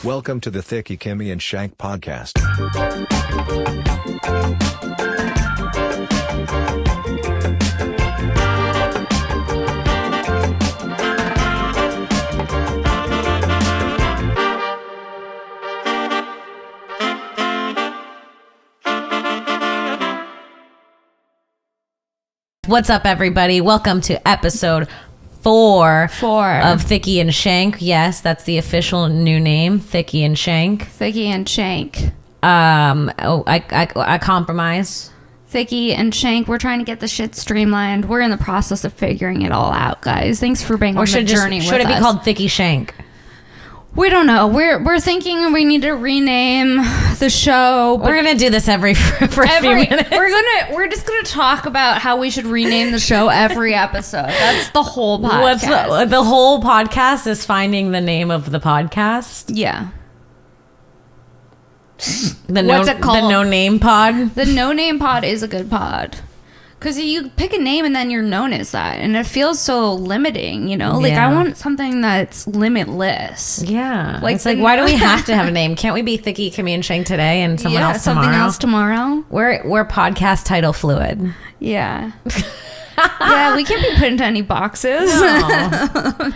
Welcome to the Thicky Kimmy and Shank podcast. What's up, everybody? Welcome to episode 4 of Thicky and Shank. Yes, that's the official new name, Thicky and Shank. Thicky and Shank. I compromise. Thicky and Shank. We're trying to get the shit streamlined. We're in the process of figuring it all out, guys. Thanks for being on the journey with us. Should it be called Thicky Shank? We don't know. We're thinking we need to rename the show. We're gonna do this for a few minutes. We're just gonna talk about how we should rename the show every episode. That's the whole podcast. The whole podcast is finding the name of the podcast. Yeah. What's it called? The No Name Pod. The No Name Pod is a good pod. Because you pick a name and then you're known as that. And it feels so limiting, you know? Like, yeah. I want something that's limitless. Yeah. It's like, why do we have to have a name? Can't we be Thicky, Kimmy, and Shank today and someone else tomorrow? Something else tomorrow. We're podcast title fluid. Yeah. Yeah, we can't be put into any boxes. No.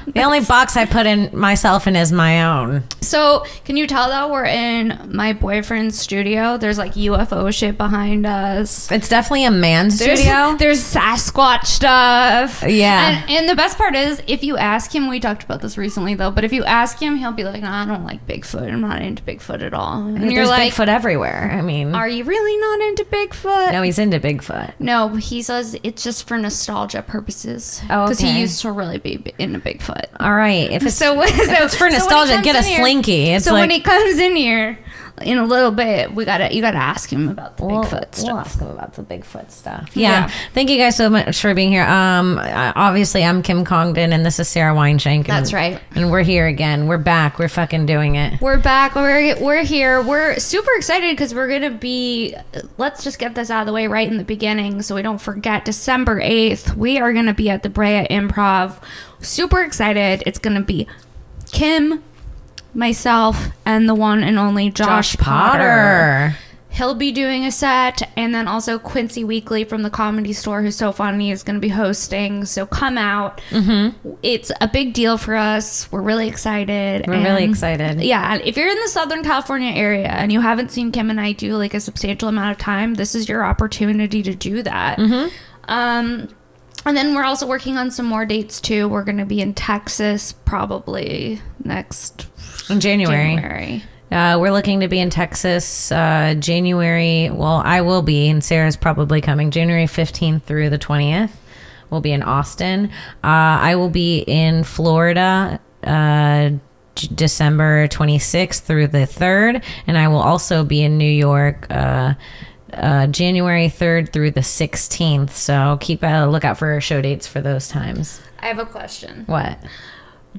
The only box I put in myself in is my own. So, can you tell that we're in my boyfriend's studio? There's like UFO shit behind us. It's definitely a man's studio. There's Sasquatch stuff. Yeah. And the best part is, if you ask him, we talked about this recently though, but if you ask him, he'll be like, no, I don't like Bigfoot. I'm not into Bigfoot at all. And you're like, Bigfoot everywhere. I mean, are you really not into Bigfoot? No, he's into Bigfoot. No, he says it's just for nostalgia purposes. Oh, okay. Because he used to really be into Bigfoot. All right. If it's for nostalgia, so get a slinky. It's so like, when he comes in here in a little bit, you gotta ask him about the Bigfoot stuff. We'll ask him about the Bigfoot stuff. Yeah. Thank you guys so much for being here. Obviously, I'm Kim Congdon, and this is Sara Weinshenk. That's right. And we're here again. We're back. We're fucking doing it. We're back. We're here. We're super excited because we're gonna be. Let's just get this out of the way right in the beginning, so we don't forget. December 8th, we are gonna be at the Brea Improv. Super excited. It's gonna be Kim, myself, and the one and only Josh Potter. He'll be doing a set, and then also Quincy Weekly from the Comedy Store, who's so funny, is going to be hosting. So come out. Mm-hmm. It's a big deal for us. We're really excited. Really excited. Yeah, if you're in the Southern California area and you haven't seen Kim and I do like a substantial amount of time, this is your opportunity to do that. Mm-hmm. And then we're also working on some more dates too. We're going to be in Texas probably next January. We're looking to be in Texas January. Well, I will be, and Sarah's probably coming January 15th through the 20th. We'll be in Austin. I will be in Florida December 26th through the 3rd, and I will also be in New York January 3rd through the 16th. So keep a lookout for show dates for those times. I have a question. What?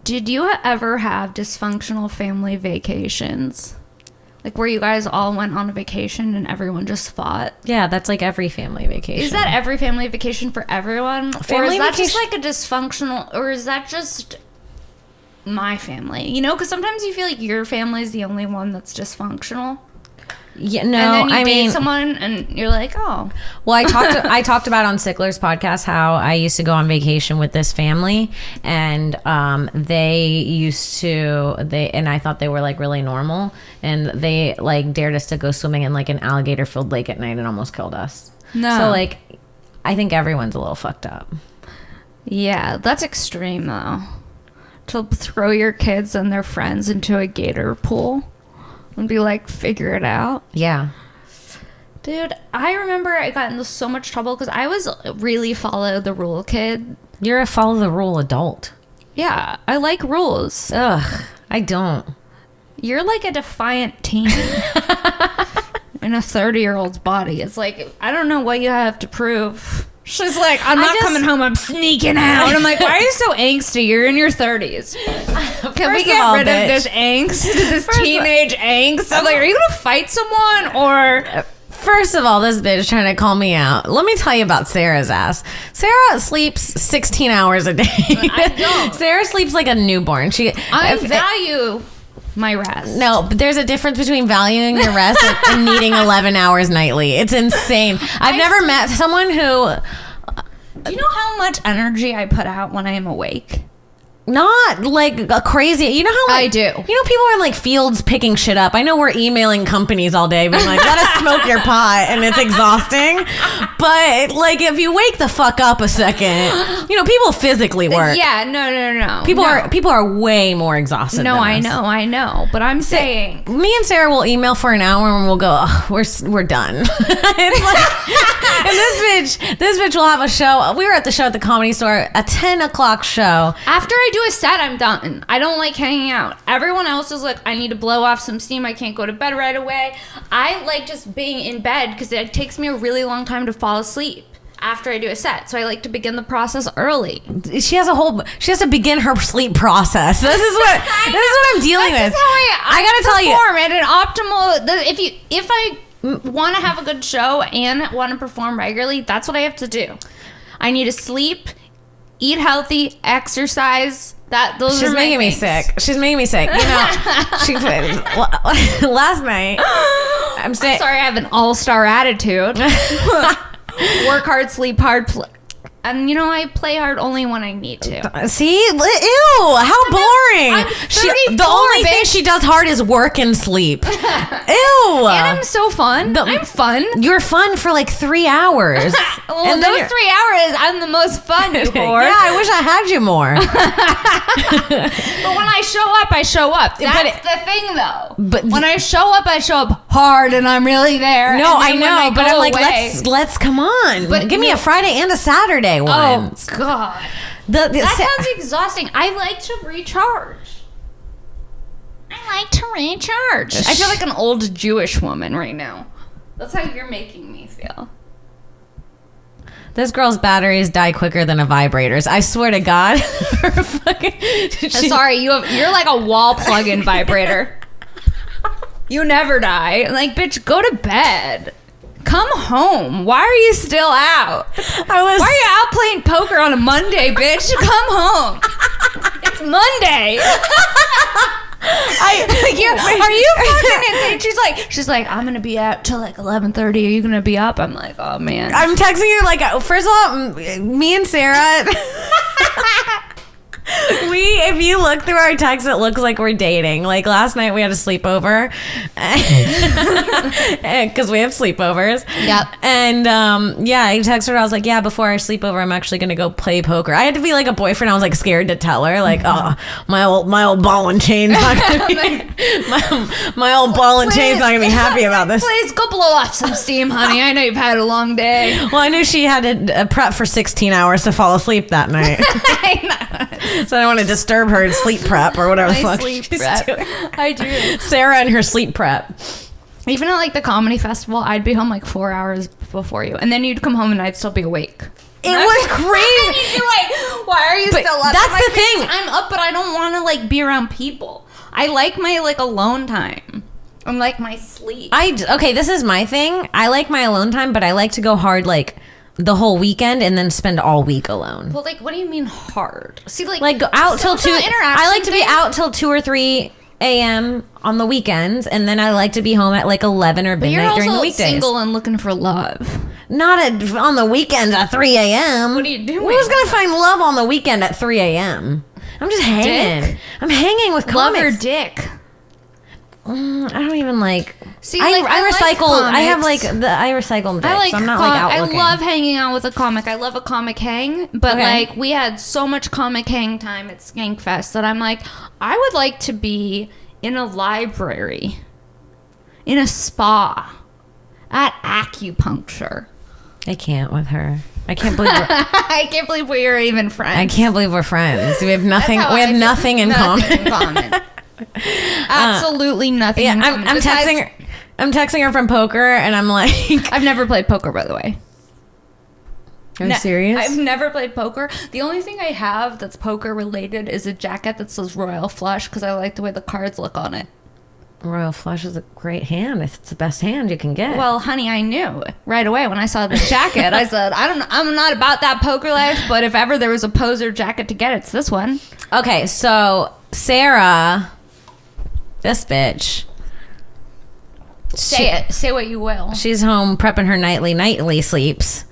Did you ever have dysfunctional family vacations? Like where you guys all went on a vacation and everyone just fought? Yeah, that's like every family vacation. Is that every family vacation for everyone? Or is that just like a dysfunctional, or is that just my family? You know, because sometimes you feel like your family is the only one that's dysfunctional. Yeah, no, and then you I date mean, someone and you're like, oh. Well, I talked about on Sickler's podcast how I used to go on vacation with this family, and I thought they were like really normal, and they like dared us to go swimming in like an alligator filled lake at night and almost killed us. No. So like, I think everyone's a little fucked up. Yeah, that's extreme though. To throw your kids and their friends into a gator pool and be like, figure it out. Yeah. Dude, I remember I got into so much trouble because I was really follow the rule kid. You're a follow the rule adult. Yeah, I like rules. Ugh, I don't. You're like a defiant teen in a 30-year-old's body. It's like, I don't know what you have to prove. She's like, I'm not coming home, I'm sneaking out. And I'm like, why are you so angsty? You're in your 30s. Can we get rid of this angst, this teenage angst? I'm like, are you going to fight someone or... First of all, this bitch trying to call me out. Let me tell you about Sarah's ass. Sarah sleeps 16 hours a day. I don't. Sarah sleeps like a newborn. I value my rest. No, but there's a difference between valuing your rest and needing 11 hours nightly. It's insane. I've never met someone who... Do you know how much energy I put out when I am awake? Not like a crazy, you know how I do. You know, people are in like fields picking shit up. I know we're emailing companies all day being like, let us smoke your pot, and it's exhausting. But like, if you wake the fuck up a second, you know, people physically work. Yeah, no. People are way more exhausted. No, than us. I know. But I'm saying, me and Sarah will email for an hour and we'll go, oh, we're done. It's like, and this bitch will have a show. We were at the show at the Comedy Store, a 10 o'clock show. after I do a set, I'm done. I don't like hanging out. Everyone else is like, I need to blow off some steam. I can't go to bed right away. I like just being in bed because it takes me a really long time to fall asleep after I do a set. So I like to begin the process early. She has to begin her sleep process. This is what I'm dealing with. This is how I gotta tell you, perform at an optimal. If I want to have a good show and want to perform regularly, that's what I have to do. I need to sleep, eat healthy, exercise. Those are making me sick. She's making me sick. You know, last night. I'm sorry, I have an all-star attitude. Work hard, sleep hard, and you know, I play hard only when I need to. See? Ew, how boring. I'm 34, the only thing she does hard is work and sleep. Ew. And I'm so fun. I'm fun. You're fun for like 3 hours. Well, and those 3 hours, I'm the most fun, you whore. Yeah, I wish I had you more. But when I show up. That's the thing, though. But when I show up hard, and I'm really there. No, I know, but I'm like, away, let's come on. But give me a Friday and a Saturday one. Oh God, that sounds exhausting. I like to recharge. I feel like an old Jewish woman right now. That's how you're making me feel. This girl's batteries die quicker than a vibrator's. I swear to God. Sorry, you're like a wall plug-in vibrator. You never die. Like, bitch, go to bed. Come home. Why are you still out? Why are you out playing poker on a Monday, bitch? Come home. It's Monday. Are you fucking insane? She's like, I'm gonna be out till like 11:30. Are you gonna be up? I'm like, oh man. I'm texting you like, first of all, me and Sarah. If you look through our texts, it looks like we're dating. Like last night we had a sleepover because we have sleepovers. Yep. And I texted her. I was like, yeah, before our sleepover, I'm actually gonna go play poker. I had to be like a boyfriend. I was like scared to tell her. Like, oh, my old ball and chain's not gonna be, my old ball and chain's not gonna be happy about this. Please go blow off some steam, honey. I know you've had a long day. Well, I knew she had to prep for 16 hours to fall asleep that night. So I don't want to disturb her sleep prep or whatever the fuck she's doing. I do. Sarah and her sleep prep. Even at like the comedy festival, I'd be home like 4 hours before you, and then you'd come home and I'd still be awake. It was crazy. You'd be like, why are you still up? That's the thing. I'm up, but I don't want to like be around people. I like my like alone time. I like my sleep. Okay, this is my thing. I like my alone time, but I like to go hard like the whole weekend and then spend all week alone. Well, like, what do you mean hard? See, like go out till 2. I like to be out till 2 or 3 a.m. on the weekends, and then I like to be home at like 11 or midnight during the weekdays. You're also single and looking for love. Not on the weekends at 3 a.m. What are you doing? Who's gonna find love on the weekend at 3 a.m.? I'm just hanging. Dick? I'm hanging with comics. Love or dick? I don't even like. See, I recycle. Like I have like I recycle dicks. I like. So I'm not like out looking. I love hanging out with a comic. I love a comic hang, but Okay. like we had so much comic hang time at Skank Fest that I'm like, I would like to be in a library, in a spa, at acupuncture. I can't with her. I can't believe. I can't believe we're even friends. I can't believe we're friends. We have nothing. We have nothing in common. Absolutely nothing. Yeah, in common. I'm texting her. I'm texting her from poker, and I'm like, I've never played poker, by the way. Are you serious? I've never played poker. The only thing I have that's poker related is a jacket that says Royal Flush because I like the way the cards look on it. Royal Flush is a great hand. It's the best hand you can get. Well, honey, I knew right away when I saw the jacket. I said, I'm not about that poker life, but if ever there was a poser jacket to get, it's this one. Okay, so Sara, this bitch. Say what you will. She's home prepping her nightly sleeps.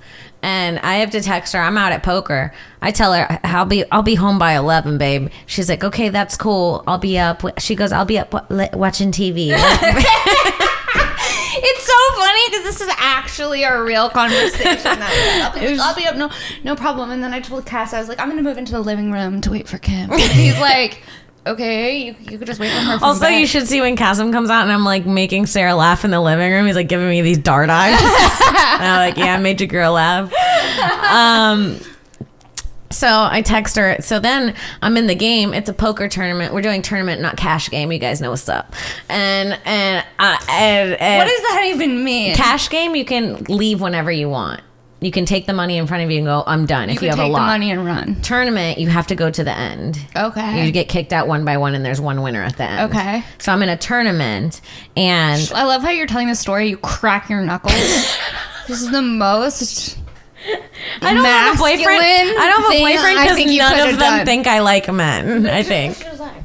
And I have to text her. I'm out at poker. I tell her I'll be home by 11, babe. She's like, okay, that's cool. I'll be up. She goes, I'll be up watching TV. It's so funny because this is actually a real conversation. I'll be up, no problem. And then I told Cass, I was like, I'm gonna move into the living room to wait for Kim. And he's like, okay, you could just wait for her. Also, you should see when Kassem comes out and I'm like making Sara laugh in the living room. He's like giving me these dart eyes. And I'm like, yeah, I made your girl laugh. So I text her. So then I'm in the game. It's a poker tournament. We're doing tournament, not cash game. You guys know what's up. And what does that even mean? Cash game, you can leave whenever you want. You can take the money in front of you and go, I'm done. If you have a lot. You can take the money and run. Tournament, you have to go to the end. Okay. You get kicked out one by one, and there's one winner at the end. Okay. So I'm in a tournament, and I love how you're telling the story. You crack your knuckles. This is the most. I don't have a boyfriend. I don't have a boyfriend because none of them think I like men. I think.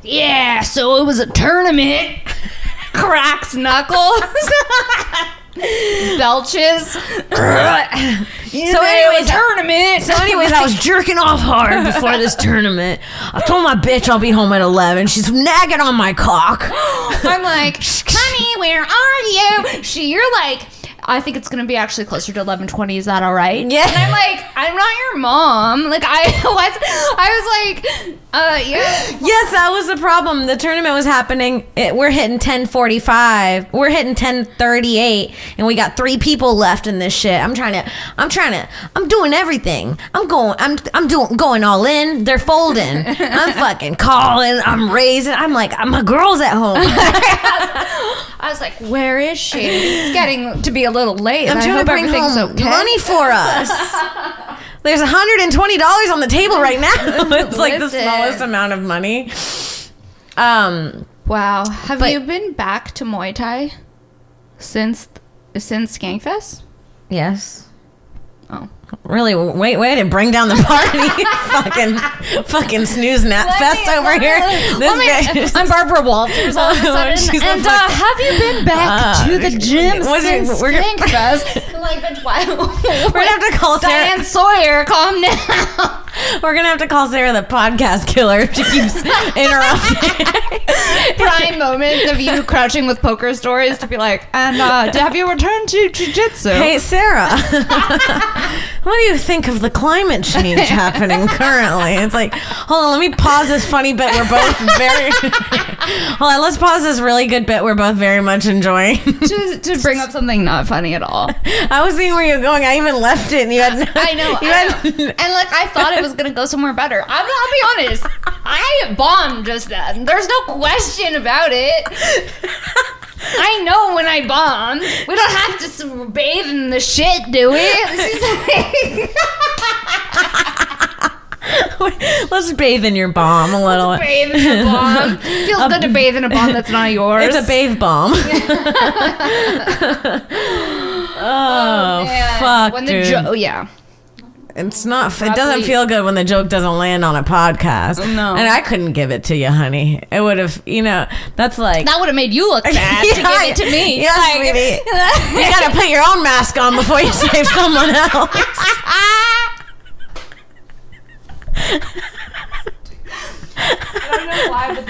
Yeah. So it was a tournament. Cracks knuckles. Belches. So anyways, tournament. So anyways, I was jerking off hard before this tournament. I told my bitch I'll be home at 11. She's nagging on my cock. I'm like, honey, where are you? You're like, I think it's gonna be actually closer to 11:20. Is that all right? Yeah. And I'm like, I'm not your mom. Like I was like, yeah. Yes, that was the problem. The tournament was happening. We're hitting 10:45. We're hitting 10:38, and we got 3 people left in this shit. I'm doing everything. I'm going all in. They're folding. I'm fucking calling. I'm raising. I'm like, my girl's at home. I was like, where is she? It's getting to be a little late. I'm trying to bring home money for us. There's $120 on the table right now. It's like the smallest amount of money. Wow. Have you been back to Muay Thai since Skankfest? Yes. Oh. Really? Way to bring down the party. fucking snooze nap fest over here. I'm Barbara Walters all of a sudden. And have you been back to the gym since Skankfest? Like, we're gonna have to call Sarah. Diane Sawyer, calm down. We're gonna have to call Sarah the podcast killer. She keeps interrupting. Prime moments of you crouching with poker stories to be like, and have you returned to jiu-jitsu? Hey, Sarah. What do you think of the climate change happening currently? It's like, hold on, let me pause this funny bit we're both very... Hold on, let's pause this really good bit we're both very much enjoying. to bring up something not funny at all. I was seeing where you're going. I even left it and you had... I know. And like, I thought it was going to go somewhere better. I'll be honest. I bombed just then. There's no question about it. I know when I bomb. We don't have to bathe in the shit, do we? Let's bathe in your bomb a little. Let's bathe in your bomb. Feels good to bathe in a bomb that's not yours. It's a bathe bomb. Man. Fuck, when dude. Yeah. It's not. It doesn't feel good when the joke doesn't land on a podcast. No, and I couldn't give it to you, honey. It would have, that's like that would have made you look bad to give it to me. Yeah, like, sweetie. You gotta put your own mask on before you save someone else. I don't know why, but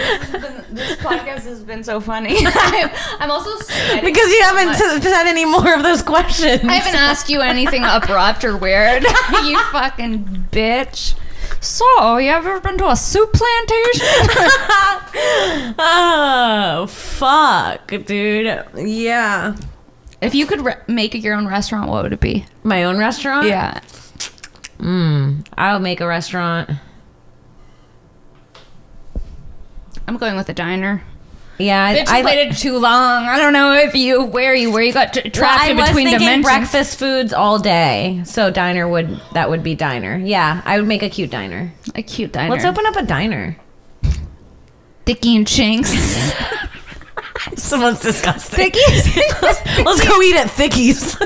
this podcast has been so funny. I'm also sweating because you haven't said any more of those questions. I haven't asked you anything abrupt or weird. You fucking bitch. So, you ever been to a soup plantation? Oh, fuck, dude. Yeah. If you could make your own restaurant, what would it be? My own restaurant? Yeah. I would make a restaurant. I'm going with a diner. Yeah, Bitch, I waited too long. I don't know where you got trapped in between dimensions. Breakfast foods all day, so that would be diner. Yeah, I would make a cute diner. A cute diner. Let's open up a diner. Dickie and Chinks. Someone's disgusting. Thickies? Let's go eat at Thickies.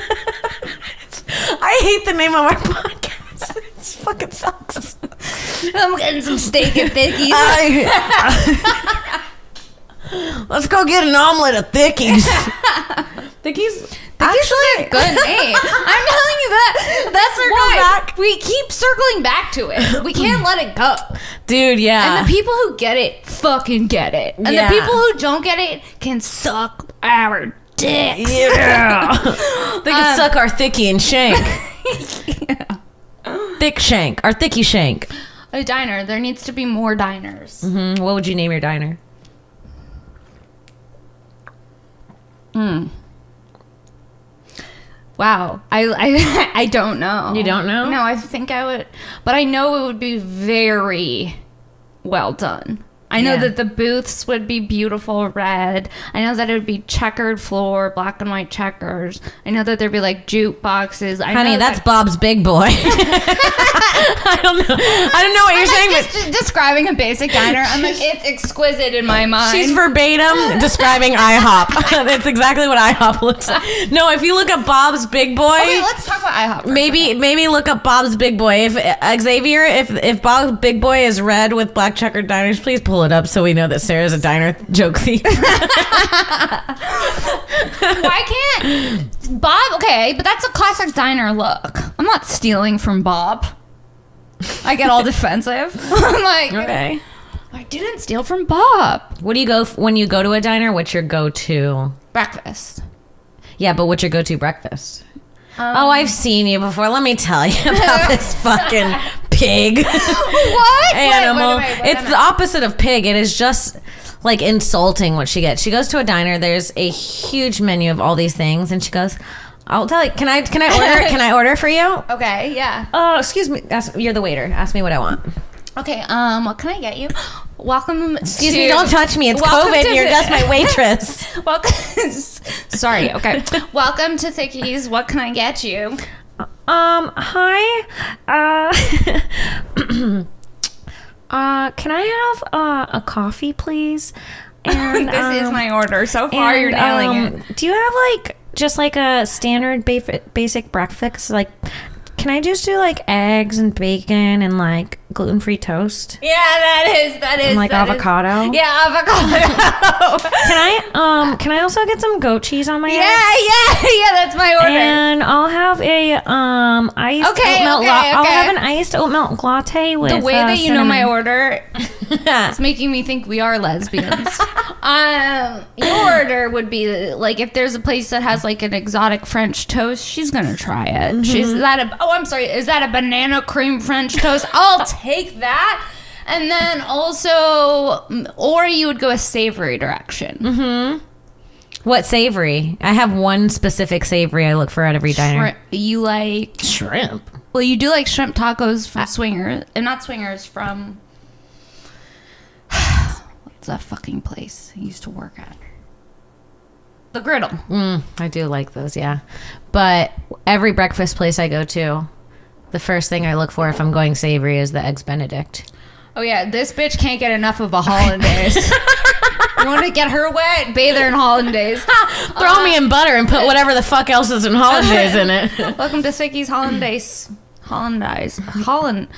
I hate the name of our podcast. It fucking sucks. I'm getting some steak at Thickies. Let's go get an omelet at Thickies. Thickies? Actually, a good name. I'm telling you that. That's why back. we keep circling back to it. We can't let it go. Dude, yeah. And the people who get it fucking get it. And Yeah. the people who don't get it can suck our dicks. Yeah. They can suck our Thickie and Shank. Thick Shank. Our Thickie Shank. A diner. There needs to be more diners. What would you name your diner? Wow. I don't know. You don't know? No, I think I would. But I know it would be very well done. I know Yeah. that the booths would be beautiful red. I know that it would be checkered floor, black and white checkers. I know that there'd be like jukeboxes. Honey, that's Bob's Big Boy. I don't know what you're saying, but just describing a basic diner. I'm like, it's exquisite in my mind. she's verbatim describing IHOP. That's exactly what IHOP looks like. No, if you look up Bob's Big Boy, Okay, let's talk about IHOP. For a second. maybe look up Bob's Big Boy. If Xavier, if Bob's Big Boy is red with black checkered diners, please pull it up so we know that Sarah's a diner joke thief. Why can't Bob? Okay, but that's a classic diner look. I'm not stealing from Bob. I get all defensive. I'm like, Okay. I didn't steal from Bob. What do you go when you go to a diner? What's your go-to? Breakfast. Yeah, but what's your go-to breakfast? Oh, I've seen you before. Let me tell you about this fucking pig What? animal. Wait, It's the opposite of pig. It is just like insulting what she gets. She goes to a diner. There's a huge menu of all these things, and she goes, "I'll tell you. Can I order? Can I order for you? Okay, yeah. Oh, excuse me. You're the waiter. Ask me what I want. Okay, what can I get you? Welcome. Excuse me. Don't touch me. It's Welcome COVID. to And you're the- just my waitress. Welcome. Sorry. Okay. Welcome to Thickies. What can I get you? Hi. Can I have a coffee, please? And This is my order. So far, you're nailing it. Do you have like just like a standard basic breakfast? Like, can I just do like eggs and bacon and like gluten-free toast? Yeah, that is. And like avocado? Yeah, avocado. Can I also get some goat cheese on my eggs? yeah. That's my order. And I'll have a iced Okay, oat milk. okay, I'll okay. have an iced oat milk latte with The way that you know my cinnamon. order, it's making me think we are lesbians. Your order would be like if there's a place that has like an exotic French toast, she's gonna try it. I'm sorry, is that a banana cream French toast? I'll take that. And then also, or you would go a savory direction. What savory? I have one specific savory I look for at every diner. You like Shrimp. Well, you do like shrimp tacos from Swingers, and not Swingers, from what's that fucking place I used to work at? The Griddle. I do like those, yeah. But every breakfast place I go to, the first thing I look for if I'm going savory is the Eggs Benedict. Oh yeah, this bitch can't get enough of a hollandaise. You want to get her wet? Bathe her in hollandaise. Throw me in butter and put whatever the fuck else is in hollandaise in it. Welcome to Thickies Hollandaise. Holland.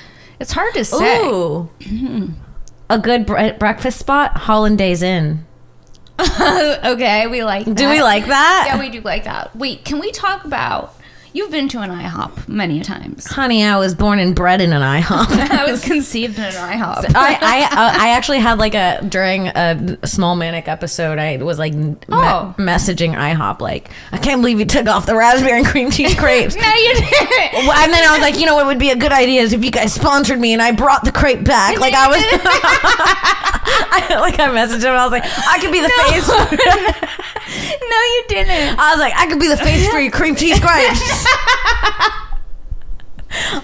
It's hard to say. Ooh. A good breakfast spot? Hollandaise Inn. Okay, we like that. Do we like that? Yeah, we do like that. Wait, can we talk about... You've been to an IHOP many times. Honey, I was born and bred in an IHOP. I was conceived in an IHOP. I actually had like during a small manic episode, I was like messaging IHOP like, I can't believe you took off the raspberry and cream cheese crepes. No, you didn't. And then I was like, you know what would be a good idea is if you guys sponsored me and I brought the crepe back. Like I was, I messaged him. I was like, I could be the face. No, you didn't. I was like, I could be the face for your cream cheese crepes.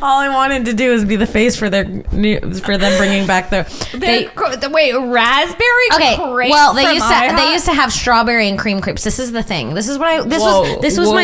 All I wanted to do is be the face for them bringing back wait, raspberry crepe. Well, they from used to have strawberry and cream crepes. This is the thing. This was my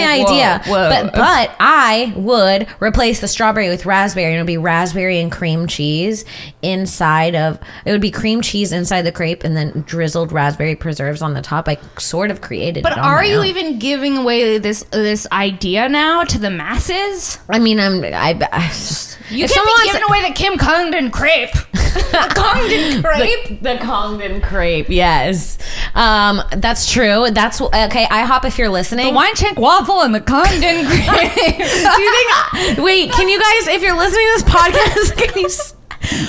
idea. But I would replace the strawberry with raspberry, and it would be raspberry and cream cheese inside of. It would be cream cheese inside the crepe, and then drizzled raspberry preserves on the top. I sort of created. But it on are my you own. even giving away this idea now to the masses? I mean, You can't be giving away the Kim Congdon crepe. The Congdon crepe? The Congdon crepe, yes. That's true. That's okay. IHOP, if you're listening. The Weinshenk waffle and the Congdon crepe. Do you think? Wait, can you guys, if you're listening to this podcast, can you?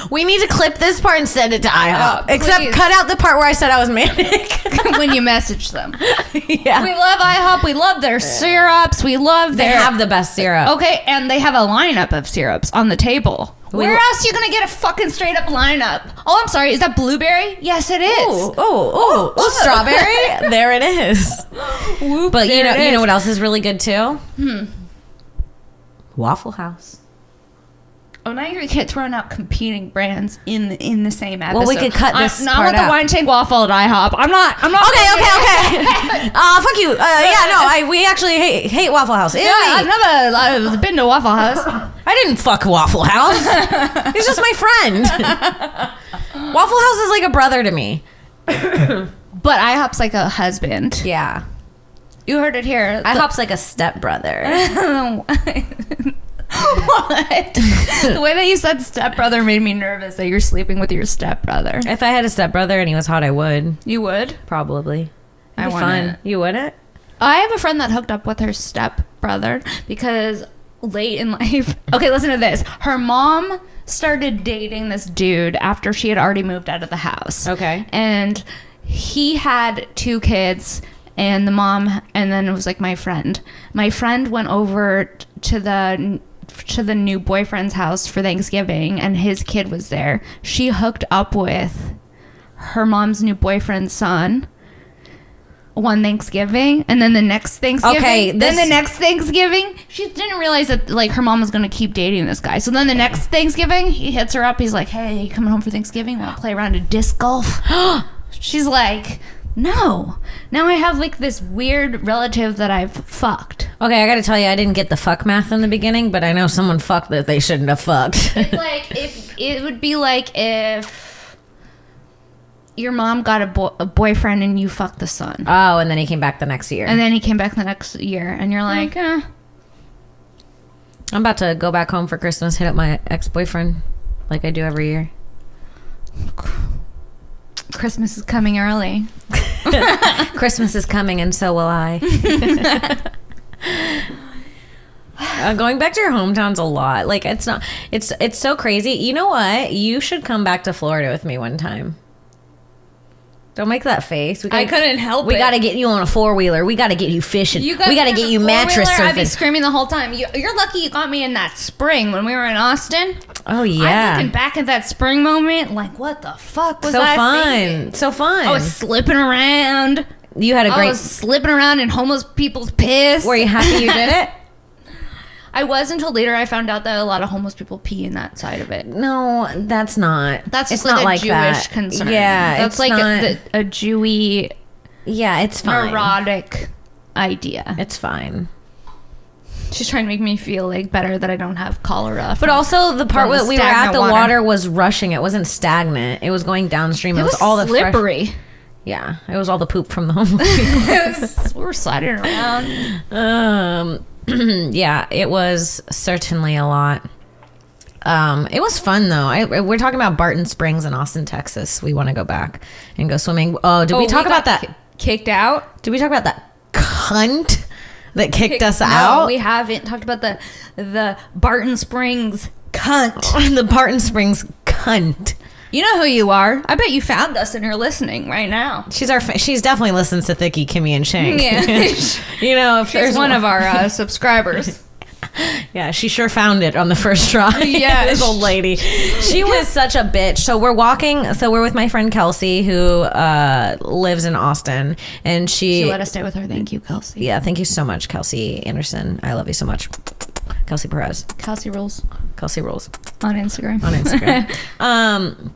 We need to clip this part and send it to IHOP. Except please. cut out the part where I said I was manic. When you message them. Yeah. We love IHOP. We love their syrups. We love They their... have the best syrup. Okay, and they have a lineup of syrups on the table. Where else are you going to get a fucking straight up lineup? Oh, I'm sorry. Is that blueberry? Yes, it is. Oh, strawberry. There it is. Whoop, But you there it know is. what else is really good too? Waffle House. Oh, now you're throwing out competing brands in the same episode. Well, we could cut this Not part with the out. Weinshenk waffle at IHOP. I'm not. Okay. Fuck you. We actually hate Waffle House. Yeah, I've been to Waffle House. I didn't fuck Waffle House. He's just my friend. Waffle House is like a brother to me. But IHOP's like a husband. Yeah. You heard it here. IHOP's like a stepbrother. What? The way that you said stepbrother made me nervous that you're sleeping with your stepbrother. If I had a stepbrother and he was hot, I would. You would? Probably. I It'd be wouldn't. fun. You wouldn't? I have a friend that hooked up with her stepbrother because late in life... Okay, listen to this. Her mom started dating this dude after she had already moved out of the house. Okay. And he had 2 kids... And the mom, and then it was like my friend. My friend went over to the new boyfriend's house for Thanksgiving, and his kid was there. She hooked up with her mom's new boyfriend's son one Thanksgiving, and then the next Thanksgiving. Okay, then the next Thanksgiving, she didn't realize that like her mom was gonna keep dating this guy. So then the next Thanksgiving, he hits her up. He's like, "Hey, you coming home for Thanksgiving? Want to play around a disc golf?" She's like, no. Now I have like this weird relative that I've fucked. Okay, I gotta tell you, I didn't get the fuck math in the beginning, but I know someone fucked that they shouldn't have fucked. It's like it would be like if your mom got a boyfriend and you fucked the son. Oh, and then he came back the next year. And then he came back the next year and you're like, I'm about to go back home for Christmas, hit up my ex-boyfriend like I do every year. Christmas is coming early. Christmas is coming, and so will I. Going back to your hometowns a lot. Like, it's so crazy. You know what? You should come back to Florida with me one time. Don't make that face. I couldn't help it. We got to get you on a 4-wheeler. We got to get you fishing. We got to get you mattress surfing. I'd be screaming the whole time. You're lucky you got me in that spring when we were in Austin. Oh, yeah. I'm looking back at that spring moment like, what the fuck was so I fun. thinking? So fun. I was slipping around. You had a I great... was slipping around in homeless people's piss. Were you happy you did it? I was until later I found out that a lot of homeless people pee in that side of it. No, that's not. That's it's just like not a like Jewish that. concern. Yeah, that's it's like not, a Jewy yeah, it's fine. neurotic idea. It's fine. She's trying to make me feel like better that I don't have cholera. But also the part where we were at, the water. water was rushing. It wasn't stagnant. It was going downstream. It was all the slippery. Yeah, it was all the poop from the homeless people. We were sliding around. Yeah, it was certainly a lot. It was fun though. We're talking about Barton Springs in Austin, Texas. We want to go back and go swimming. Oh, did we talk about that? Kicked out? Did we talk about that cunt that kicked us out? No, we haven't talked about the Barton Springs cunt. The Barton Springs cunt. You know who you are. I bet you found us and you're listening right now. She's definitely listens to Thicky, Kimmy, and Shank. Yeah. You know, if She's there's one of our subscribers. Yeah, she sure found it on the first try. Yeah. This old lady. She was such a bitch. So we're with my friend Kelsey, who lives in Austin, and she let us stay with her. Thank you, Kelsey. Yeah, thank you so much, Kelsey Anderson. I love you so much. Kelsey Perez. Kelsey rules Kelsey rules. on Instagram. On Instagram.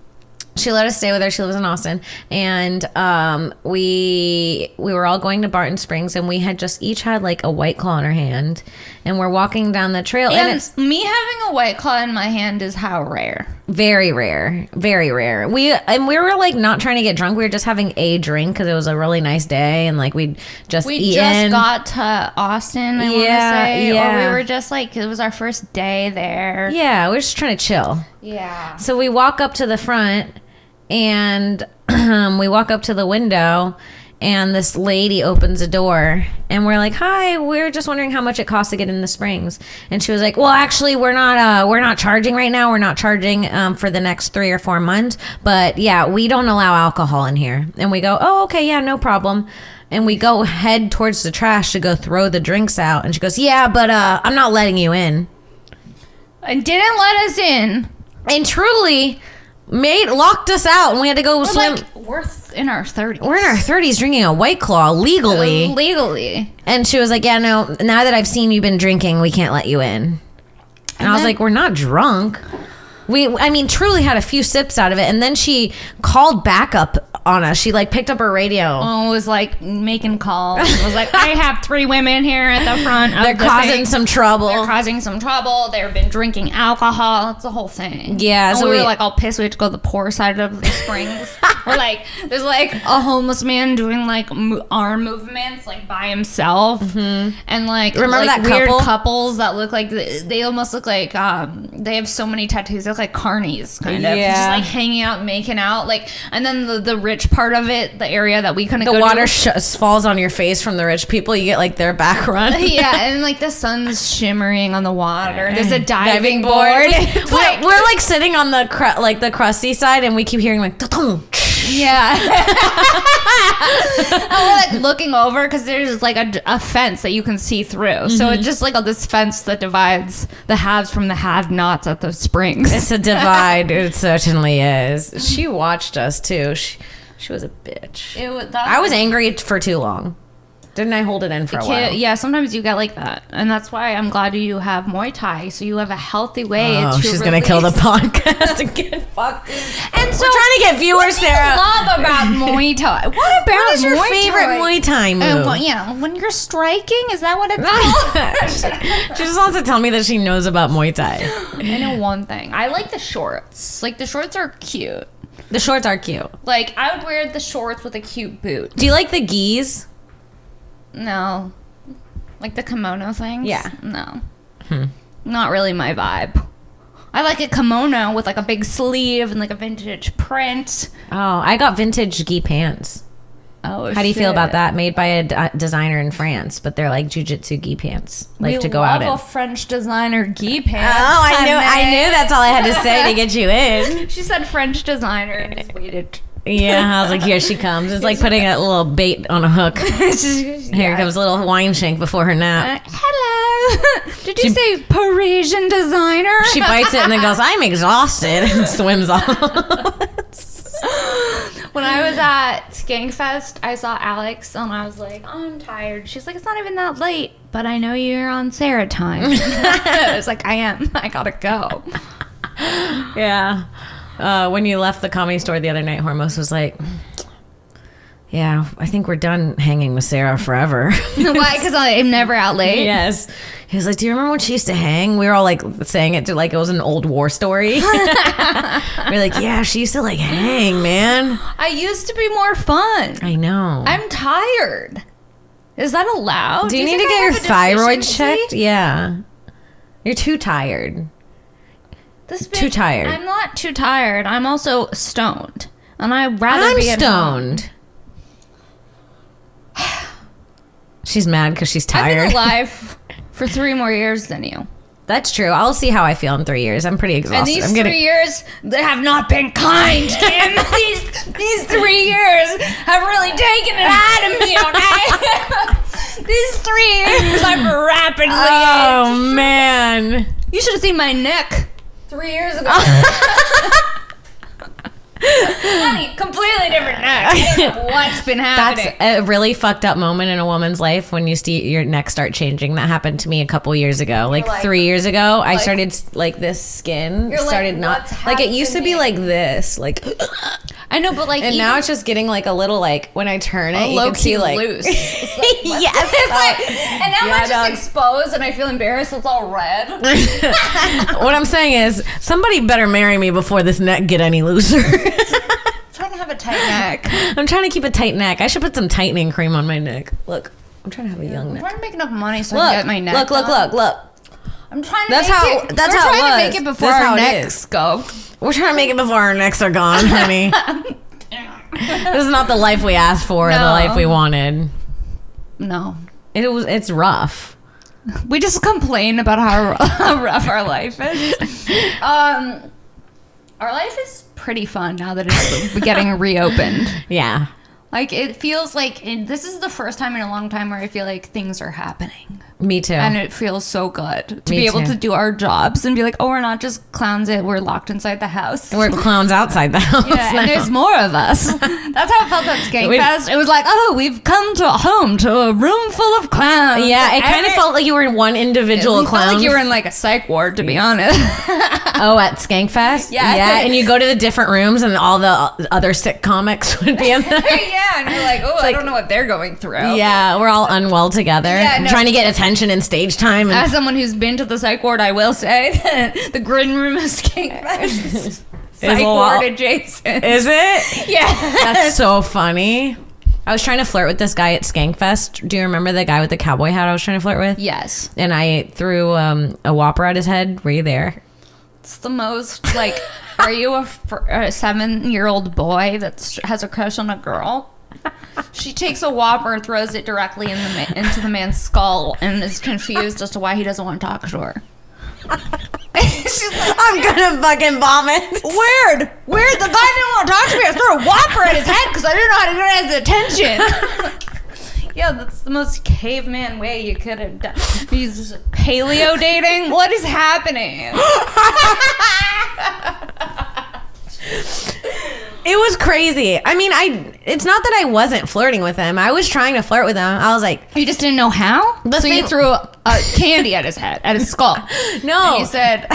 She let us stay with her. She lives in Austin. And we were all going to Barton Springs, and we had just each had like a White Claw in our hand. And we're walking down the trail. And it's me having a White Claw in my hand is how rare. very rare. Very rare. We were like not trying to get drunk. We were just having a drink because it was a really nice day. And like we just got to Austin, I want to say. Yeah. Or we were just like, it was our first day there. Yeah, we were just trying to chill. Yeah. So we walk up to the front, and we walk up to the window, and this lady opens a door, and we're like, "Hi, we're just wondering how much it costs to get in the Springs." And she was like, "Well, actually, we're not charging right now. We're not charging for the next 3 or 4 months. But yeah, we don't allow alcohol in here." And we go, "Oh, okay, yeah, no problem." And we go head towards the trash to go throw the drinks out, and she goes, "Yeah, but I'm not letting you in." And didn't let us in. And truly locked us out, and we had to go swim. We're in our 30s. We're in our 30s drinking a White Claw legally. Legally. And she was like, "Yeah, no, now that I've seen you've been drinking, we can't let you in." And I was like, "We're not drunk." I mean, truly had a few sips out of it. And then she called backup on us. She like picked up her radio. Oh, was like making calls. It was like, "I have 3 women here at the front. They're causing some trouble. They're causing some trouble. They've been drinking alcohol." It's a whole thing. Yeah. And So we were like all pissed. We had to go to the poor side of the Springs. We're like, there's like a homeless man doing like arm movements like by himself. Mm-hmm. And like, remember like that weird couple? Couples that look like, they almost look like, they have so many tattoos. They look like carnies kind of. Yeah. Just like hanging out, making out. Like, and then the rich part of it, the area that we couldn't go The to. water falls on your face from the rich people. You get like their back run. Yeah, and like the sun's shimmering on the water. There's a diving board. We're like sitting on the the crusty side, and we keep hearing like yeah. And we're like looking over because there's like a fence that you can see through. Mm-hmm. So it's just like this fence that divides the haves from the have-nots at the Springs. It's a divide. It certainly is. She watched us too. She was a bitch. I was angry for too long. Didn't I hold it in for a while? Yeah, sometimes you get like that. And that's why I'm glad you have Muay Thai, so you have a healthy way to she's going to kill the podcast and get fucked. And so, we're trying to get viewers, Sarah. What do you love about Muay Thai? What is your favorite Muay Thai move? When you're striking, is that what it's called? She just wants to tell me that she knows about Muay Thai. I know one thing. I like the shorts. Like, the shorts are cute. The shorts are cute. Like, I would wear the shorts with a cute boot. Do you like the gis? No. Like the kimono things? Yeah. No. Not really my vibe. I like a kimono with like a big sleeve and like a vintage print. Oh, I got vintage gi pants. Oh, how do you feel about that? Made by a designer in France, but they're like jujitsu gi pants, like to go out in. We love a French designer gi pants. Oh, I knew. That's all I had to say to get you in. She said French designer and just waited. Yeah, I was like, here she comes. It's like putting a little bait on a hook. Here comes little Weinshenk before her nap. Hello. Did you say Parisian designer? She bites it and then goes, "I'm exhausted," and swims off. When I was at Skankfest, I saw Alex and I was like, "I'm tired." She's like, "It's not even that late, but I know you're on Sara time." I was like, "I am. I gotta go." Yeah. When you left the comedy store the other night, Hormos was like, "Yeah, I think we're done hanging with Sara forever." Why? Because I'm never out late? Yes. He was like, "Do you remember when she used to hang?" We were all like saying it to like it was an old war story. We're like, "Yeah, she used to like hang, man." I used to be more fun. I know. I'm tired. Is that allowed? Do you need to get your thyroid checked? Yeah. You're too tired. Too tired. I'm not too tired. I'm also stoned. And I'd rather be at stoned. She's mad because she's tired. I've been alive for 3 more years than you. That's true. I'll see how I feel in 3 years. I'm pretty exhausted. And these 3 years, they have not been kind, Kim. these 3 years have really taken it out of me, okay? These 3 years, I'm rapidly aged. Man. You should have seen my neck 3 years ago. Honey, completely different neck. I don't know what's been happening? That's a really fucked up moment in a woman's life when you see your neck start changing. That happened to me a couple years ago. Like 3 years ago, I started like this skin started not like it used to be like this. Like I know, but like and now it's just getting like a little like when I turn it, you can see like loose. It's like, yes, it's like, and now mine's just exposed, and I feel embarrassed. It's all red. What I'm saying is, somebody better marry me before this neck get any looser. Trying to have a tight neck. I'm trying to keep a tight neck. I should put some tightening cream on my neck. Look, I'm trying to have a young neck. I'm trying to make enough money so I can get my neck. Look. I'm trying to. That's how it make it before our necks go. We're trying to make it before our necks are gone, honey. This is not the life we asked for, the life we wanted. No, it's rough. We just complain about how rough our life is. Our life is pretty fun now that it's getting reopened. Yeah. Like, it feels like this is the first time in a long time where I feel like things are happening. Me too. And it feels so good to be able to do our jobs and be like, oh, we're not just clowns, we're locked inside the house. We're clowns outside the house. Yeah, and there's more of us. That's how it felt at Skankfest. It was like, oh, we've come to a room full of clowns. Yeah, it kind of felt like you were in one individual clown. Felt like you were in like a psych ward, to be honest. Oh, at Skankfest? Yeah, and you go to the different rooms and all the other sick comics would be in there. Yeah, and you're like, oh, I don't know what they're going through. Yeah, we're all unwell together. Yeah, trying to get attention and stage time. As someone who's been to the psych ward, I will say that the green room of Skankfest is psych ward adjacent. Is it? Yeah. That's so funny. I was trying to flirt with this guy at Skankfest. Do you remember the guy with the cowboy hat I was trying to flirt with? Yes. And I threw a Whopper at his head. Were you there? It's the most, like, are you a 7-year-old boy that has a crush on a girl? She takes a Whopper, throws it directly into the man's skull, and is confused as to why he doesn't want to talk to her. She's like, I'm gonna fucking vomit. Weird. The guy didn't want to talk to me. I threw a Whopper at his head because I didn't know how to get his attention. Yeah, that's the most caveman way you could have done. He's paleo dating. What is happening? It was crazy. I mean, it's not that I wasn't flirting with him. I was trying to flirt with him. I was like, you just didn't know how? So you threw a candy at his head, at his skull. No. And you said,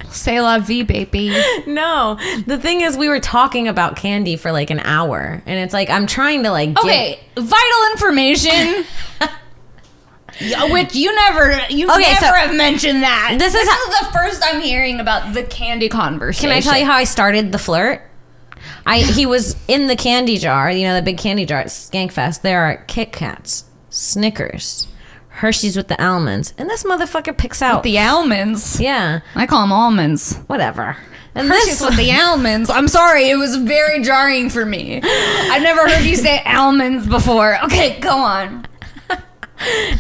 "C'est la vie, baby." No. The thing is, we were talking about candy for like an hour, and it's like I'm trying to like. Okay, vital information. Which you never have mentioned that. This is the first I'm hearing about the candy conversation. Can I tell you how I started the flirt? He was in the candy jar, the big candy jar at Skankfest. There are Kit Kats, Snickers, Hershey's with the almonds, and this motherfucker picks out with the almonds. Yeah, I call them almonds. Whatever. And Hershey's with the almonds. I'm sorry, it was very jarring for me. I've never heard you say almonds before. Okay, go on.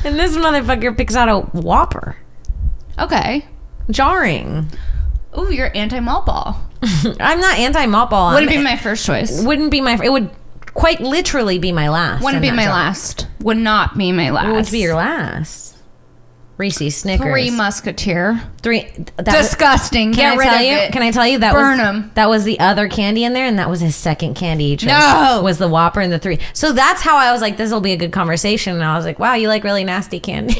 And this motherfucker picks out a Whopper. Okay. Jarring. Ooh, you're anti-malt ball. I'm not anti-malt ball. Wouldn't be my first choice. Wouldn't be it would quite literally be my last. Wouldn't be my last. Would not be my last. What would be your last? Reese's, Snickers. Three Musketeer. Disgusting. Get rid of it. Can I tell you that was the other candy in there, and that was his second candy he chose. No, was the Whopper and the 3. So that's how I was like, this will be a good conversation. And I was like, wow, you like really nasty candy.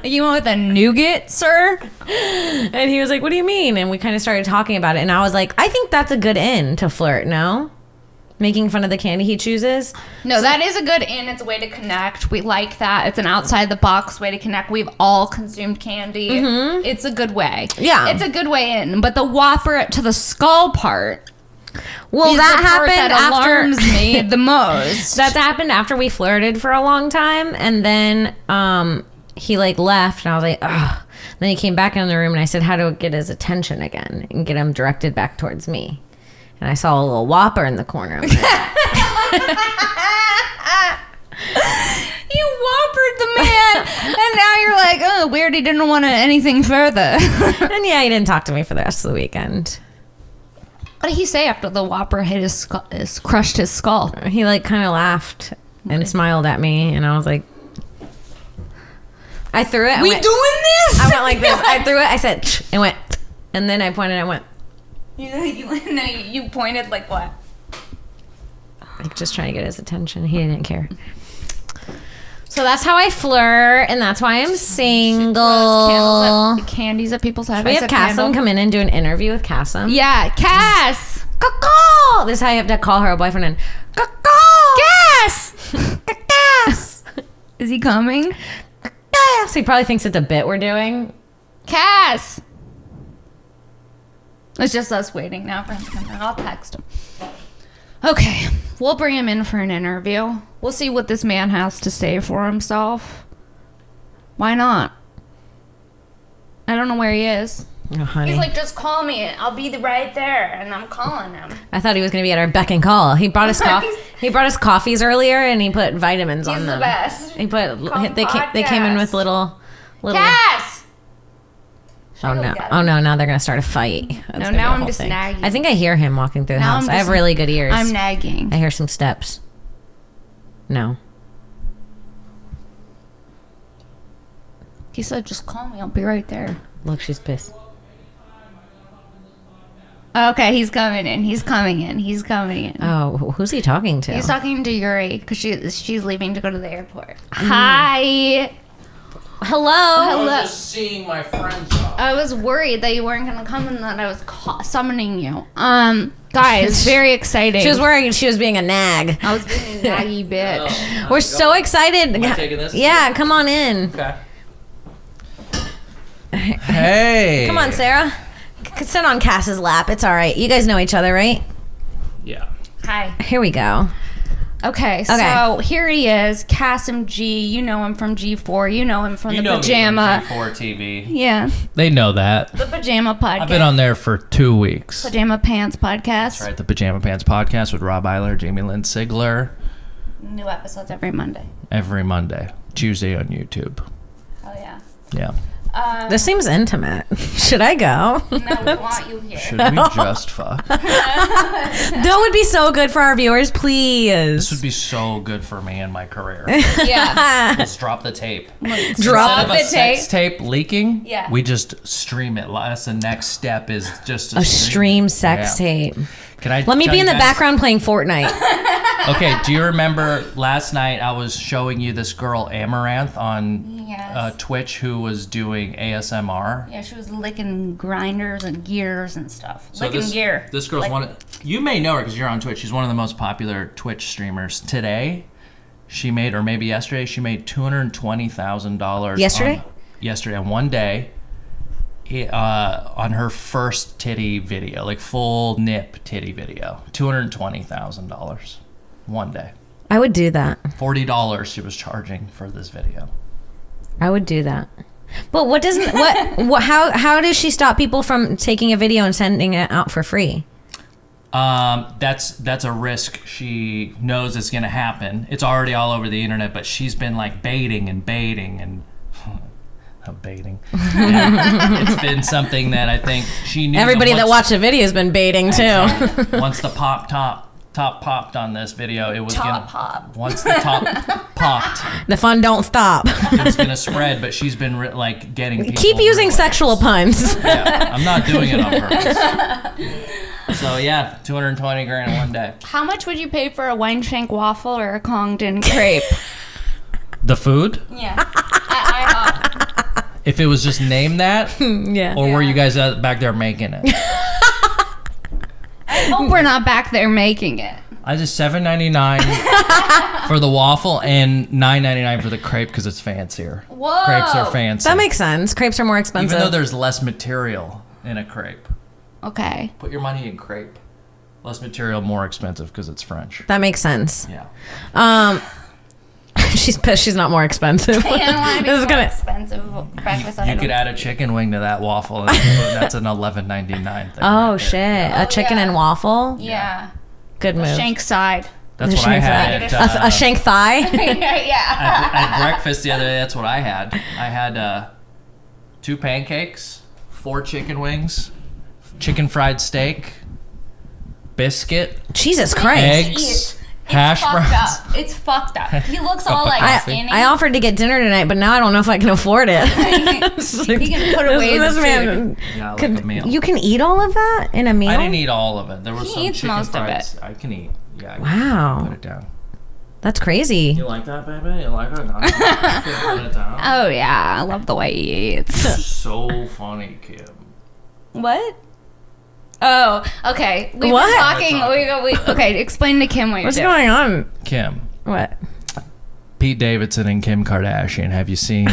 You went with a nougat, sir? And he was like, what do you mean? And we kind of started talking about it, and I was like, I think that's a good end to flirt. No. Making fun of the candy he chooses. No, that is a good in. It's a way to connect. We like that. It's an outside the box way to connect. We've all consumed candy. Mm-hmm. It's a good way. Yeah. It's a good way in. But the Whopper to the skull part. Well, that happened alarms me the most. That happened after we flirted for a long time, and then he like left, and I was like, ugh. Then he came back in the room, and I said, how to get his attention again and get him directed back towards me. And I saw a little Whopper in the corner. You Whoppered the man, and now you're like, oh, weird. He didn't want anything further. And yeah, he didn't talk to me for the rest of the weekend. What did he say after the Whopper hit his skull, crushed his skull? He like kind of laughed and smiled at me, and I was like, I threw it. Doing this? I went like this. I threw it. I said, and went, and then I pointed. I went. You pointed like what? Like just trying to get his attention. He didn't care. So that's how I flirt, and that's why I'm single. Candies at people's heads. We have Kassem come in and do an interview with Kassem. Yeah, Cass. Caw. This is how you have to call her boyfriend in. Cass. Cass. Is he coming? Cass. He probably thinks it's a bit we're doing. Cass. It's just us waiting now for him to come in. I'll text him. Okay, we'll bring him in for an interview. We'll see what this man has to say for himself. Why not? I don't know where he is. Oh, honey. He's like, just call me. I'll be right there. And I'm calling him. I thought he was going to be at our beck and call. He brought us He brought us coffees earlier, and he put vitamins on them. He's the best. He put. They came in with little. Cass. Oh no! Oh no! Now they're gonna start a fight. No, now I'm just nagging. I think I hear him walking through the house. I have really good ears. I'm nagging. I hear some steps. No. He said, "Just call me. I'll be right there." Look, she's pissed. Okay, he's coming in. He's coming in. He's coming in. Oh, who's he talking to? He's talking to Yuri because she's leaving to go to the airport. Hi. Hello. I was just seeing my friends off. I was worried that you weren't gonna come and that I was summoning you. Guys, very exciting. She was worried she was being a nag. I was being a naggy bitch. Oh, We're so excited. Am I taking this? Yeah, come on in. Okay. Hey. Come on, Sarah. Sit on Cass's lap. It's all right. You guys know each other, right? Yeah. Hi. Here we go. Okay, so here he is, Kassem G. You know him from G4. You know him from the Pajama. G4 TV. Yeah, They know that. the Pajama podcast. I've been on there for 2 weeks. Pajama Pants podcast. That's right, the Pajama Pants podcast with Rob Eiler, Jamie Lynn Sigler. New episodes every Monday. Every Monday. Tuesday on YouTube. Oh yeah. Yeah. This seems intimate. Should I go? No, we want you here. Should we just fuck? That would be so good for our viewers, please. This would be so good for me and my career. Yeah. Let's drop the tape. Drop Instead of a sex tape leaking, Yeah. we just stream it. That's the next step is just A stream sex tape. Can I Let me tell be you in the guys- background playing Fortnite. Okay, do you remember last night I was showing you this girl Amaranth on Yes. Twitch who was doing ASMR? Yeah, she was licking grinders and gears and stuff. So licking gear. This girl's you may know her because you're on Twitch. She's one of the most popular Twitch streamers. Today, she made, or maybe yesterday, she made $220,000. Yesterday? Yesterday, in one day, on her first titty video, like full nip titty video. $220,000 one day. I would do that. $40 she was charging for this video. I would do that. But what doesn't how does she stop people from taking a video and sending it out for free? That's a risk she knows is going to happen. It's already all over the internet, but she's been like baiting and baiting. Yeah. It's been something that I think she knew. Everybody that watched the video has been baiting too. Once the top popped on this video, it was Pop. once the top popped, The fun don't stop. it was gonna spread. But she's been getting people Keep using really- sexual puns. Yeah, I'm not doing it on purpose. So yeah, $220,000 in one day. How much would you pay for a Weinshenk waffle or a Congdon crepe? The food? Yeah. At IHOP. If it was just named that, Yeah. or were you guys back there making it? I hope we're not back there making it. I just $7.99 for the waffle and $9.99 for the crepe because it's fancier. Whoa. Crepes are fancy. That makes sense. Crepes are more expensive. Even though there's less material in a crepe. Okay. Put your money in crepe. Less material, more expensive because it's French. that makes sense. Yeah. She's pissed she's not more expensive. I don't want to be This is more gonna- expensive breakfast You item. could add a chicken wing to that waffle. And that's an $11.99 thing. Oh right shit. there. A chicken yeah. and waffle? Yeah. Good move. Shank side. That's The what I shank had side. at, A shank thigh? Yeah. at breakfast the other day. That's what I had. I had 2 pancakes, 4 chicken wings, chicken fried steak, biscuit, Jesus Christ. eggs, Hash browns. Fucked up. It's fucked up. He looks all like skinny. I offered to get dinner tonight, but now I don't know if I can afford it. He can put away this man. Yeah, like a meal. You can eat all of that in a meal? I didn't eat all of it. There was He some eats chicken most of fries. it. I can eat. Yeah. I Wow. can put it down. That's crazy. You like that, baby? You like it? No, I can put it down. Oh yeah, I love the way he eats. So funny, Kim. What? Oh, okay. We've What? been talking. Okay, explain to Kim what you're What's doing. going on? Kim. What? Pete Davidson and Kim Kardashian. Have you seen?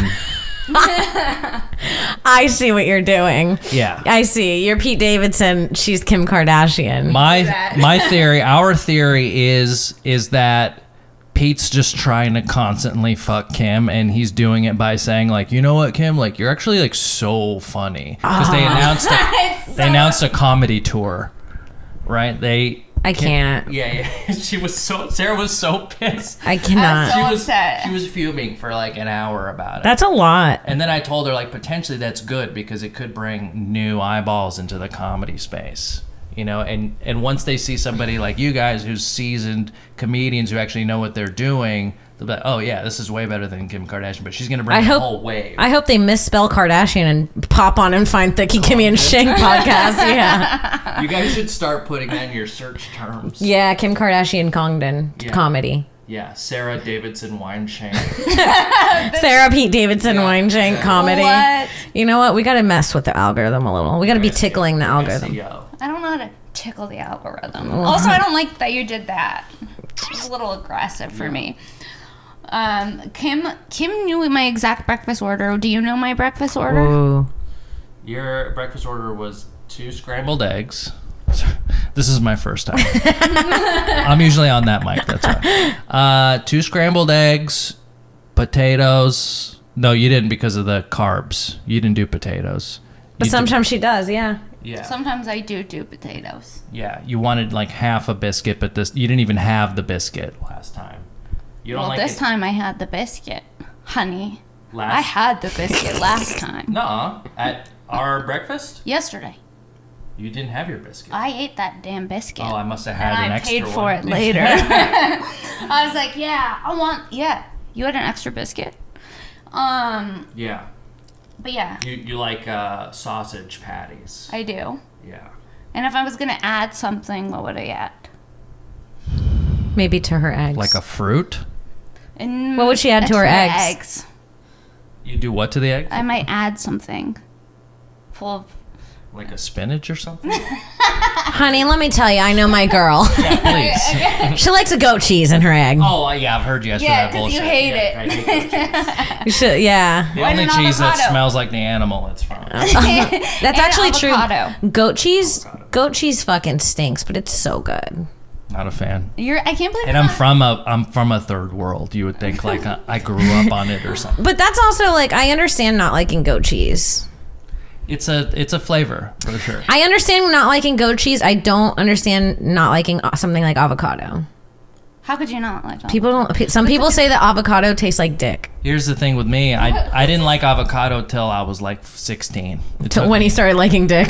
I see what you're doing. Yeah. I see. You're Pete Davidson. She's Kim Kardashian. My theory, our theory is that Pete's just trying to constantly fuck Kim, and he's doing it by saying like, you know what, Kim, like you're actually like so funny because they announced a comedy tour, right? I can't. Yeah. Sarah was so pissed. I cannot. I'm so upset. She was fuming for like an hour about it. That's a lot. And then I told her like potentially that's good because it could bring new eyeballs into the comedy space. You know, and once they see somebody like you guys who's seasoned comedians who actually know what they're doing, they'll be like, oh yeah, this is way better than Kim Kardashian, but she's gonna bring the whole wave. I hope they misspell Kardashian and pop on and find Thicky Kimmy and Shank podcast. Yeah. You guys should start putting that in your search terms. Yeah, Kim Kardashian Congdon comedy. Yeah, Sara Davidson Weinshenk. Sarah Pete Davidson Weinshenk comedy. What? You know what? We got to mess with the algorithm a little. We got to be tickling the algorithm. SEO. I don't know how to tickle the algorithm. Also, I don't like that you did that. It's a little aggressive for me. Kim knew my exact breakfast order. Do you know my breakfast order? Ooh. Your breakfast order was 2 scrambled eggs. This is my first time. I'm usually on that mic. That's why. 2 scrambled eggs, potatoes. No, you didn't because of the carbs. You didn't do potatoes. But sometimes she does, yeah. Yeah. Sometimes I do potatoes. Yeah. You wanted like half a biscuit, but you didn't even have the biscuit last time. You don't Well, like this it? time I had the biscuit, honey. I Last. had the biscuit last time. Nuh-uh. At our breakfast, Yesterday. you didn't have your biscuit. I ate that damn biscuit. Oh, I must have had and an I extra paid for one. it later. I was like, yeah. You had an extra biscuit? Yeah. But yeah, You like sausage patties. I do. Yeah. And if I was gonna add something, what would I add? Maybe to her eggs. Like a fruit? And What would she add to her eggs? You do what to the egg? I might add something full of. Like a spinach or something? Honey, let me tell you, I know my girl. Yeah, please. She likes a goat cheese in her egg. Oh, yeah, I've heard you guys for Yeah, that 'cause bullshit. you hate it. I hate goat cheese. You should, yeah. The Why only an cheese that avocado? smells like the animal it's from. That's And actually avocado. true. Goat cheese fucking stinks, but it's so good. Not a fan. I can't believe. And I'm from a third world. You would think like I grew up on it or something. But that's also like, I understand not liking goat cheese. It's a flavor for sure. I understand not liking goat cheese. I don't understand not liking something like avocado. How could you not like that? Some people say that avocado tastes like dick. Here's the thing with me. I didn't like avocado till I was like 16. When he started liking dick.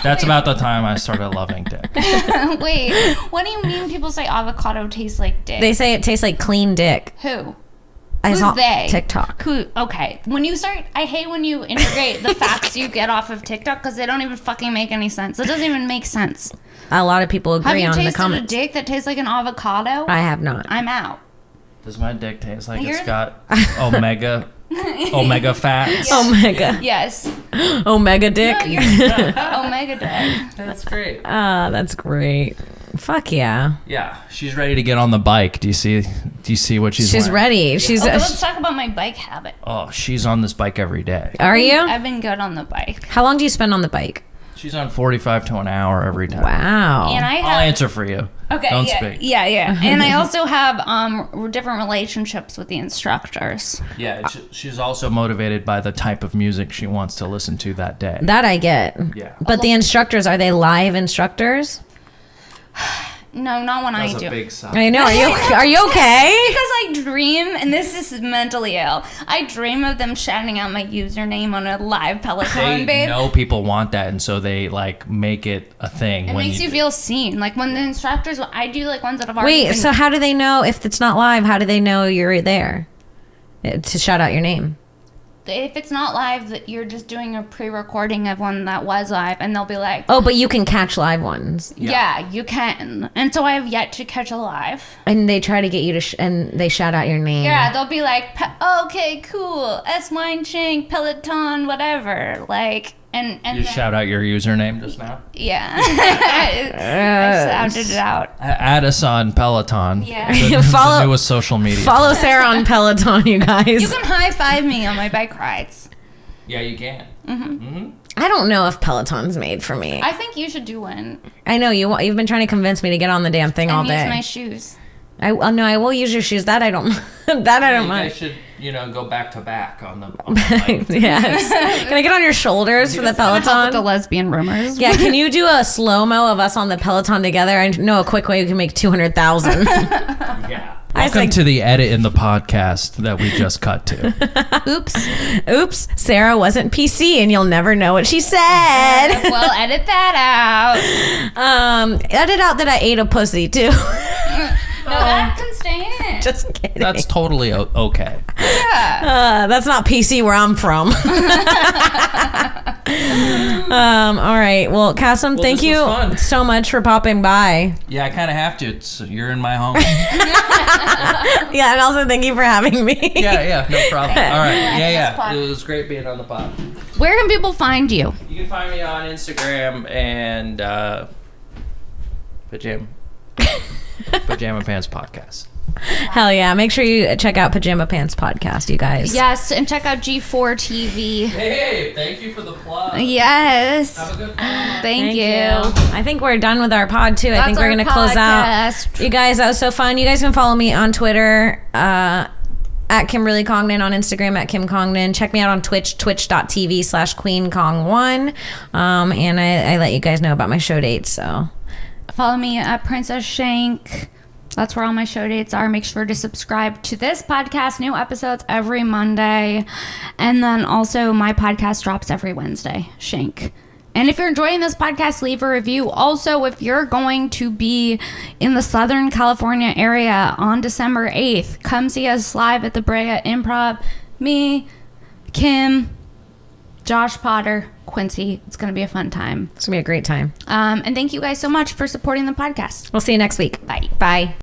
That's about the time I started loving dick. Wait, what do you mean? People say avocado tastes like dick. They say it tastes like clean dick. Who? I Who's saw they? TikTok. Who? Okay. When you start, I hate when you integrate the facts you get off of TikTok because they don't even fucking make any sense. It doesn't even make sense. A lot of people Have agree you on the tasted a comments. dick that tastes like an avocado? I have not. I'm out. Does my dick taste like You're- it's got omega fats? Omega. Yes. Omega dick. Omega dick. That's great. That's great. Fuck yeah. Yeah, she's ready to get on the bike. Do you see what she's She's wearing? ready. She's. Okay, let's talk about my bike habit. Oh, she's on this bike every day. Are you? I've been good on the bike. How long do you spend on the bike? She's on 45 to an hour every time. Wow. And I I'll have. answer for you. Okay, Don't yeah, speak. yeah. And I also have different relationships with the instructors. Yeah, she's also motivated by the type of music she wants to listen to that day. That I get. Yeah. But the instructors, are they live instructors? No, not when I That's do. a big sigh. I know. Are you okay? Because I dream, and this is mentally ill. I dream of them shouting out my username on a live Peloton, They babe. know people want that, and so they like make it a thing. It makes you feel seen. Like when the instructors, I do like ones that have already. Wait, been, so how do they know if it's not live? How do they know you're there to shout out your name? if it's not live, that you're just doing a pre-recording of one that was live, and they'll be like, Oh, but you can catch live ones. yeah, you can. And so I have yet to catch a live. And they try to get you to, and they shout out your name. Yeah, they'll be like, okay, cool, Weinshenk, Peloton, whatever. Like, and You then, shout out your username just now. yeah, I shouted it out. Add us on Peloton. Yeah. The newest social media. Follow Sarah on Peloton, you guys. You can high five me on my bike rides. Yeah, you can. I don't know if Peloton's made for me. I think you should do one. I know you've been trying to convince me to get on the damn thing all And use day. my shoes. No, I will use your shoes. That I don't. That I don't You mind. guys should, go back to back on the bike. Yes. Can I get on your shoulders for the Help with the Peloton? lesbian rumors. Yeah. Can you do a slow mo of us on the Peloton together? I know a quick way you can make 200,000. Yeah. I Welcome said- to the edit in the podcast that we just cut to. Oops. Sarah wasn't PC, and you'll never know what she said. Well, edit that out. Edit out that I ate a pussy too. No, that can stay in. Just kidding. That's totally okay. That's not PC where I'm from. All right. Well, Kassem, thank this was you fun. so much for popping by. Yeah, I kind of have to. You're in my home. Yeah, and also thank you for having me. Yeah, no problem. All right. Yeah. pod. It was great being on the pod. Where can people find you? You can find me on Instagram and Pajama Pants Podcast. Hell yeah. Make sure you check out Pajama Pants Podcast, you guys. Yes, and check out G4 TV. Hey, thank you for the plug. Yes. Have a good one. Thank you. I think we're done with our pod too. I think we're our going to close out. podcast. You guys, that was so fun. You guys can follow me on Twitter, at Kimberly Congdon, on Instagram at Kim Congdon. Check me out on Twitch, twitch.tv/QueenKong1. And I let you guys know about my show dates, so. Follow me at Princess Shank. That's where all my show dates are. Make sure to subscribe to this podcast. New episodes every Monday. And then also my podcast drops every Wednesday. Shank. And if you're enjoying this podcast, leave a review. Also, if you're going to be in the Southern California area on December 8th, come see us live at the Brea Improv. Me, Kim, Josh Potter, Quincy. It's going to be a fun time. It's going to be a great time. And thank you guys so much for supporting the podcast. We'll see you next week. Bye. Bye.